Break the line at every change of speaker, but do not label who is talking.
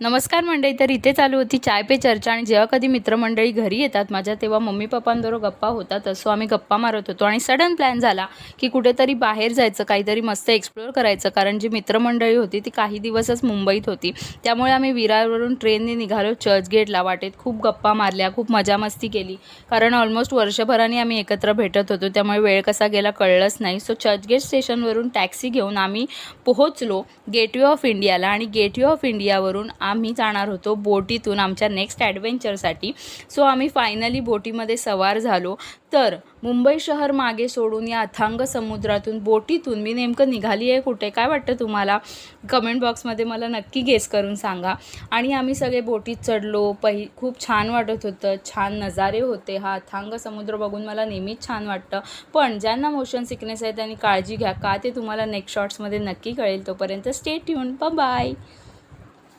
नमस्कार मंडळी. तर इथे चालू होती चाय पे चर्चा आणि जेव्हा कधी मित्रमंडळी घरी येतात माझ्या तेव्हा मम्मी पप्पांबरोबर गप्पा होतात. असो आम्ही गप्पा मारत होतो आणि सडन प्लॅन झाला की कुठेतरी बाहेर जायचं, काहीतरी मस्त एक्सप्लोअर करायचं. कारण जी मित्रमंडळी होती ती काही दिवसच मुंबईत होती, त्यामुळे आम्ही विरारवरून ट्रेनने निघालो चर्चगेटला. वाटेत खूप गप्पा मारल्या, खूप मजा मस्ती केली, कारण ऑलमोस्ट वर्षभराने आम्ही एकत्र भेटत होतो, त्यामुळे वेळ कसा गेला कळलंच नाही. सो चर्चगेट स्टेशनवरून टॅक्सी घेऊन आम्ही पोहोचलो गेटवे ऑफ इंडियाला आणि गेटवे ऑफ इंडियावरून आम्ही जाणार होतो बोटीतून आमच्या नेक्स्ट ॲडव्हेंचरसाठी. सो आम्ही फायनली बोटीमध्ये सवार झालो. तर मुंबई शहर मागे सोडून या अथांग समुद्रातून बोटीतून मी नेमकं निघाली आहे कुठे, काय वाटतं तुम्हाला? कमेंट बॉक्समध्ये मला नक्की गेस करून सांगा. आणि आम्ही सगळे बोटीत चढलो. खूप छान वाटत होतं, छान नजारे होते. हा अथांग समुद्र बघून मला नेहमीच छान वाटतं. पण ज्यांना मोशन सिकनेस आहे त्यांनी काळजी घ्या, का ते तुम्हाला नेक्स्ट शॉर्ट्समध्ये नक्की कळेल. तोपर्यंत स्टे ट्यून. बाय.